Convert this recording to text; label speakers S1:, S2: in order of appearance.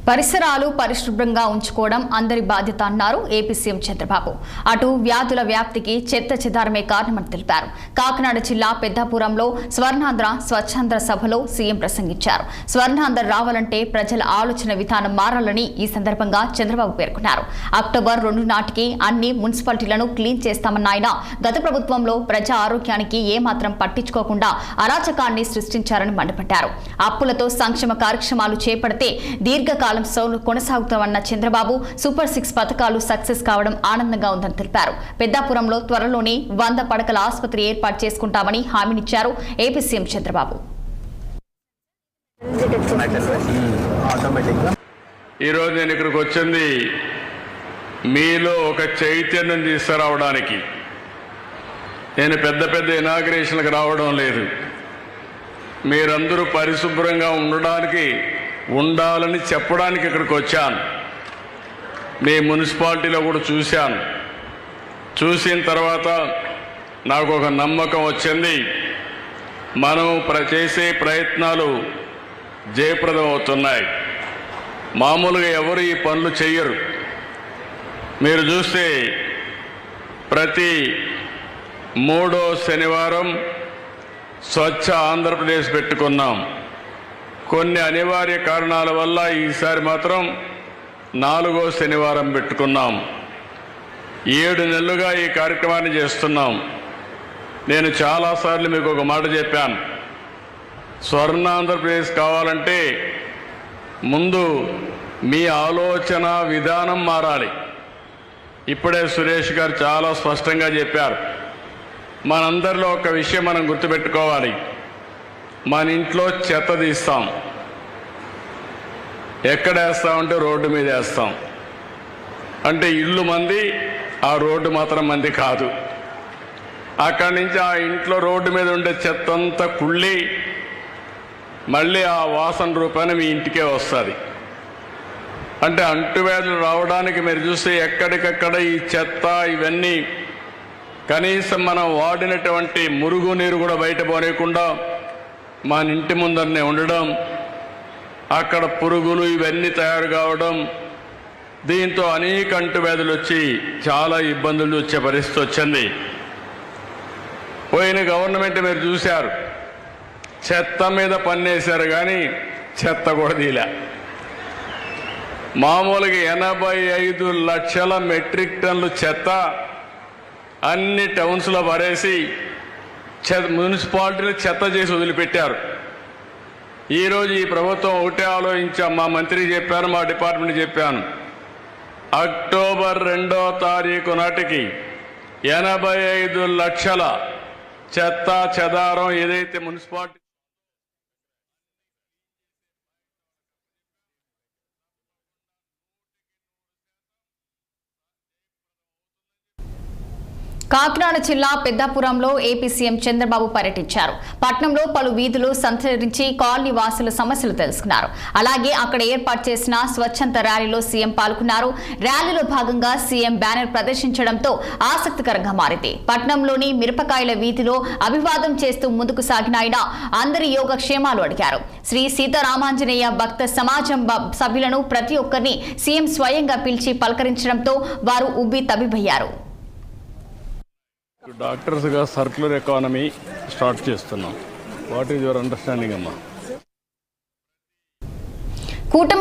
S1: పరిసరాలు పరిశుభ్రంగా ఉంచుకోవడం అందరి బాధ్యత అన్నారు ఏపీ సీఎం చంద్రబాబు. అటు వ్యాధుల వ్యాప్తికి చెత్త చెదారమే కారణమని తెలిపారు. కాకినాడ జిల్లా పెద్దాపురంలో స్వర్ణాంధ్ర స్వచ్ఛంద సభలో సీఎం ప్రసంగించారు. స్వర్ణాంధ్ర రావాలంటే ప్రజల ఆలోచన విధానం మారాలని ఈ సందర్భంగా చంద్రబాబు పేర్కొన్నారు. అక్టోబర్ 2 నాటికి అన్ని మున్సిపాలిటీలను క్లీన్ చేస్తామన్న ఆయన గత ప్రభుత్వంలో ప్రజా ఆరోగ్యానికి ఏమాత్రం పట్టించుకోకుండా అరాచకాన్ని సృష్టించారని మండిపడ్డారు. అప్పులతో సంక్షేమ కార్యక్రమాలు చేపడితే దీర్ఘకాల కొనసాగుతామన్న చంద్రబాబు సూపర్ 6 పథకాలు సక్సెస్ కావడం ఆనందంగా ఉందని తెలిపారు. పెద్దాపురంలో త్వరలోనే 100 పడకల ఆసుపత్రి ఏర్పాటు చేసుకుంటామని హామీనిచ్చారు ఏపీ సీఎం చంద్రబాబు.
S2: ఈరోజు నేను ఇక్కడికి వచ్చింది మీలో ఒక చైతన్యం తీసుకురావడానికి. నేను పెద్ద పెద్ద ఇనాగ్రేషన్లకు రావడం లేదు. మీరందరూ పరిశుభ్రంగా ఉండాలని చెప్పడానికి ఇక్కడికి వచ్చాను. మీ మున్సిపాలిటీలో కూడా చూశాను. చూసిన తర్వాత నాకు ఒక నమ్మకం వచ్చింది. మనం చేసే ప్రయత్నాలు జయప్రదం అవుతున్నాయి. మామూలుగా ఎవరు ఈ పనులు చెయ్యరు. మీరు చూస్తే ప్రతి 3వ శనివారం స్వచ్ఛ ఆంధ్రప్రదేశ్ పెట్టుకున్నాం. కొన్ని అనివార్య కారణాల వల్ల ఈసారి మాత్రం 4వ శనివారం పెట్టుకున్నాం. 7 నెలలుగా ఈ కార్యక్రమాన్ని చేస్తున్నాం. నేను చాలాసార్లు మీకు ఒక మాట చెప్పాను. స్వర్ణ ఆంధ్రప్రదేశ్ కావాలంటే ముందు మీ ఆలోచన విధానం మారాలి. ఇప్పుడే సురేష్ గారు చాలా స్పష్టంగా చెప్పారు. మనందరిలో ఒక విషయం మనం గుర్తుపెట్టుకోవాలి. మన ఇంట్లో చెత్త తీస్తాం. ఎక్కడ వేస్తామంటే రోడ్డు మీద వేస్తాం. అంటే ఇల్లు మంది, ఆ రోడ్డు మాత్రం మంది కాదు. అక్కడి నుంచి ఆ ఇంట్లో రోడ్డు మీద ఉండే చెత్త అంతా కుళ్ళి మళ్ళీ ఆ వాసన రూపాన మీ ఇంటికే వస్తుంది. అంటే అంటువ్యాధులు రావడానికి మీరు చూస్తే ఎక్కడికక్కడ ఈ చెత్త ఇవన్నీ కనీసం మనం వాడినటువంటి మురుగునీరు కూడా బయట పోనీయకుండా మన ఇంటి ముందరనే ఉండడం, అక్కడ పురుగులు ఇవన్నీ తయారు కావడం, దీంతో అనేక అంటువ్యాధులు వచ్చి చాలా ఇబ్బందులు వచ్చే పరిస్థితి వచ్చింది. పోయిన గవర్నమెంట్ మీరు చూశారు, చెత్త మీద పన్నేశారు కానీ చెత్త కూడా తీలే. మామూలుగా 85 లక్షల మెట్రిక్ టన్నులు చెత్త అన్ని టౌన్స్లో పరేసి మున్సిపాలిటీలు చెత్త చేసి వదిలిపెట్టారు. ఈరోజు ఈ ప్రభుత్వం ఒకటే ఆలోచించాం. మా మంత్రికి చెప్పాను, మా డిపార్ట్మెంట్ చెప్పాను. అక్టోబర్ 2వ తారీఖు నాటికి 85 లక్షల చెత్త చెదారం ఏదైతే మున్సిపాలిటీ
S1: కాకినాడ జిల్లా పెద్దాపురంలో ఏపీ సీఎం చంద్రబాబు పర్యటించారు. పట్టణంలో పలు వీధులు సంచరించి కాలనీ వాసుల సమస్యలు తెలుసుకున్నారు. అలాగే అక్కడ ఏర్పాటు చేసిన స్వచ్ఛంద ర్యాలీలో సీఎం పాల్గొన్నారు. ర్యాలీలో భాగంగా సీఎం బ్యానర్ ప్రదర్శించడంతో ఆసక్తికరంగా మారింది. పట్టణంలోని మిరపకాయల వీధిలో అభివాదం చేస్తూ ముందుకు సాగిన ఆయన అందరి యోగక్షేమాలు అడిగారు. శ్రీ సీతారామాంజనేయ భక్త సమాజం సభ్యులను ప్రతి ఒక్కరిని సీఎం స్వయంగా పిలిచి పలకరించడంతో వారు ఉబ్బి తబ్బిబ్బయ్యారు.
S2: డాక్టర్స్గా సర్క్యులర్ ఎకానమీ స్టార్ట్ చేస్తున్నాం. వాట్ ఈజ్ యువర్ అండర్స్టాండింగ్ అమ్మా?
S1: కూటమి